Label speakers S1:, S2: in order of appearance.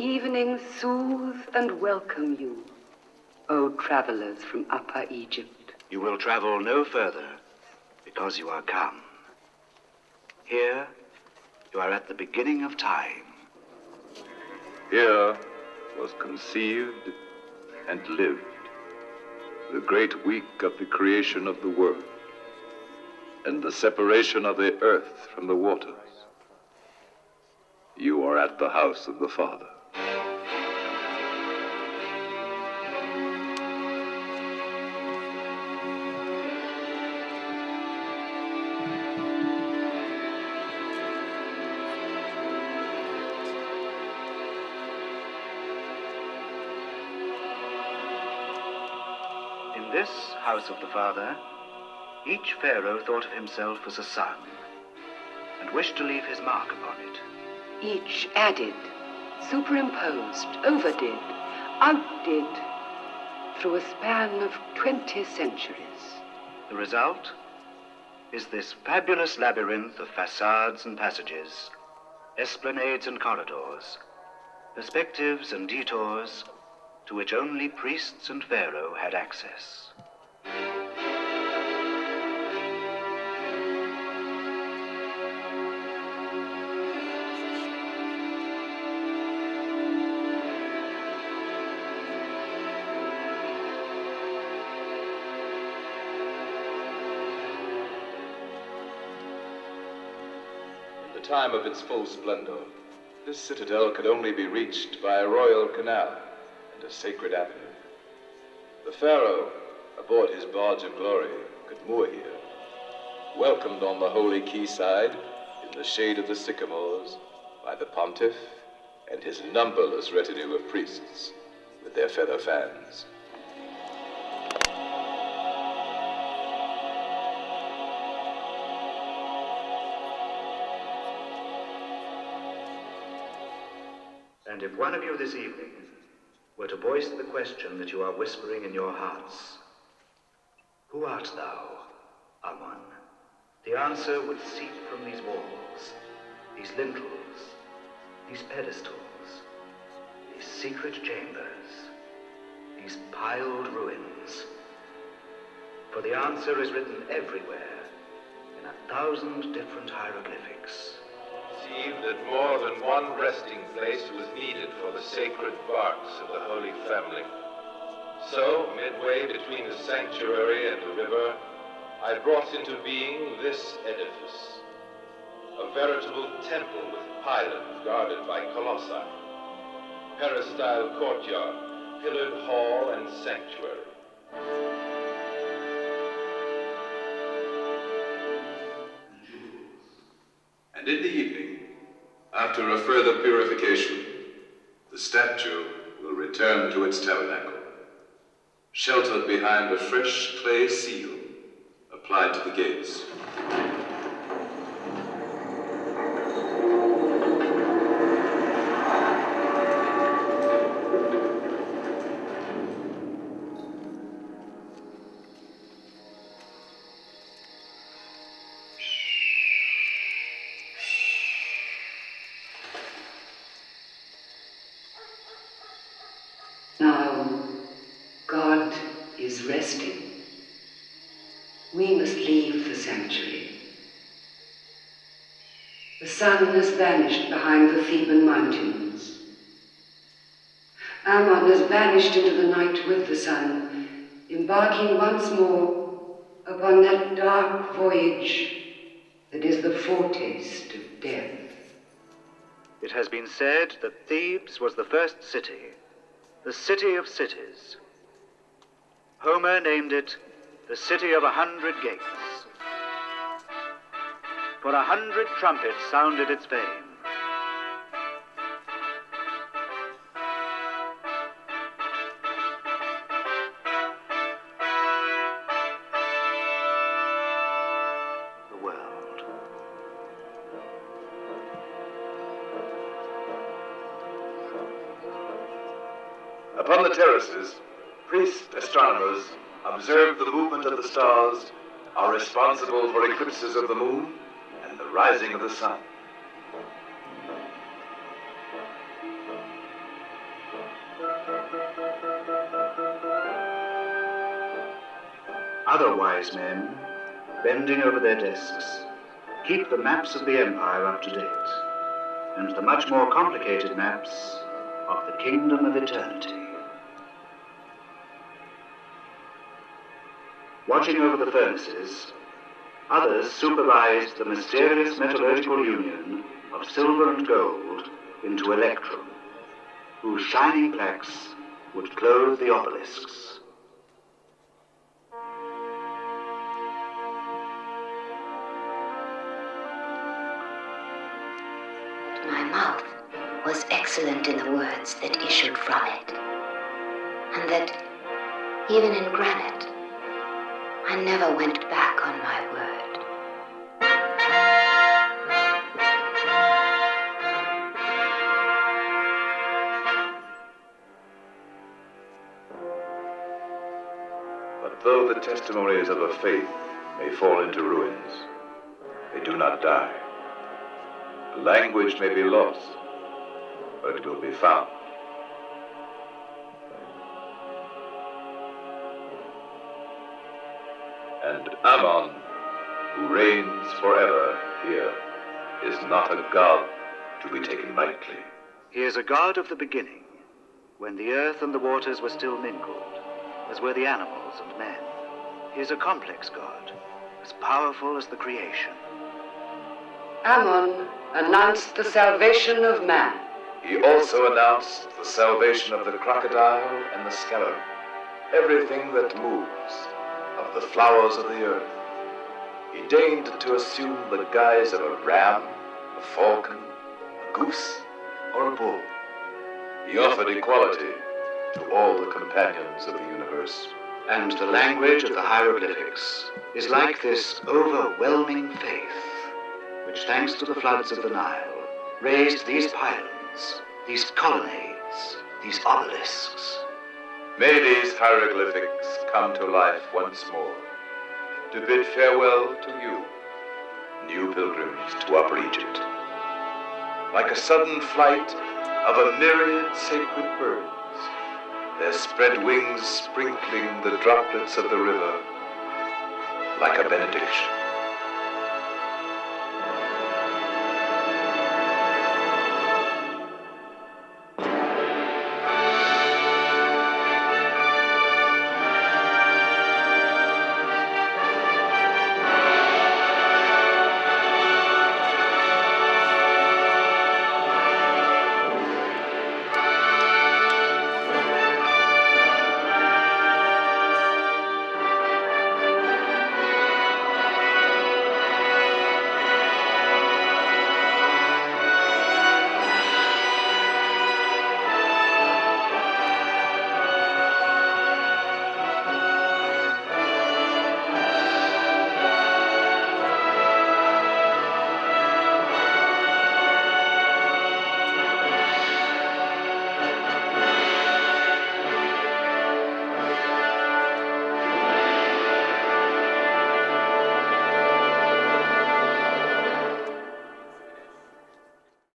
S1: evening soothe and welcome you, O travelers from Upper Egypt.
S2: You will travel no further because you are come. Here, you are at the beginning of time.
S3: Here was conceived and lived the great week of the creation of the world and the separation of the earth from the waters. You are at the house of the Father.
S2: In this house of the Father, each pharaoh thought of himself as a son and wished to leave his mark upon it.
S1: Each added, superimposed, overdid, outdid, through a span of 20 centuries.
S2: The result is this fabulous labyrinth of facades and passages, esplanades and corridors, perspectives and detours, to which only priests and pharaoh had access.
S3: In the time of its full splendor, this citadel could only be reached by a royal canal and a sacred avenue. The pharaoh, aboard his barge of glory, could moor here, welcomed on the holy quayside in the shade of the sycamores by the pontiff and his numberless retinue of priests with their feather fans.
S2: And if one of you this evening were to voice the question that you are whispering in your hearts, who art thou, Amun? The answer would seep from these walls, these lintels, these pedestals, these secret chambers, these piled ruins. For the answer is written everywhere in 1,000 different hieroglyphics.
S4: Perceived that more than one resting place was needed for the sacred barks of the Holy Family. So, midway between the sanctuary and the river, I brought into being this edifice, a veritable temple with pylons guarded by colossi, peristyle courtyard, pillared hall, and sanctuary.
S3: And in the evening, after a further purification, the statue will return to its tabernacle, sheltered behind a fresh clay seal applied to the gates.
S1: Now, God is resting. We must leave the sanctuary. The sun has vanished behind the Theban mountains. Ammon has vanished into the night with the sun, embarking once more upon that dark voyage that is the foretaste of death.
S2: It has been said that Thebes was the first city, the city of cities. Homer named it the city of 100 gates. For 100 trumpets sounded its fame. The world.
S3: Upon the terraces, priests, astronomers observe the movement of the stars, are responsible for eclipses of the moon and the rising of the sun.
S2: Other wise men, bending over their desks, keep the maps of the empire up to date, and the much more complicated maps of the kingdom of eternity. Watching over the furnaces, others supervised the mysterious metallurgical union of silver and gold into electrum, whose shining plaques would clothe the obelisks.
S5: My mouth was excellent in the words that issued from it, and that, even in granite, I never went back on my word.
S3: But though the testimonies of a faith may fall into ruins, they do not die. The language may be lost, but it will be found. And Ammon, who reigns forever here, is not a god to be taken lightly.
S2: He is a god of the beginning, when the earth and the waters were still mingled, as were the animals and men. He is a complex god, as powerful as the creation.
S1: Ammon announced the salvation of man.
S3: He also announced the salvation of the crocodile and the scarab, everything that moves, of the flowers of the earth. He deigned to assume the guise of a ram, a falcon, a goose, or a bull. He offered equality to all the companions of the universe.
S2: And the language of the hieroglyphics is like this overwhelming faith, which, thanks to the floods of the Nile, raised these pylons, these colonnades, these obelisks.
S3: May these hieroglyphics come to life once more, to bid farewell to you, new pilgrims to Upper Egypt. Like a sudden flight of a myriad sacred birds, their spread wings sprinkling the droplets of the river like a benediction.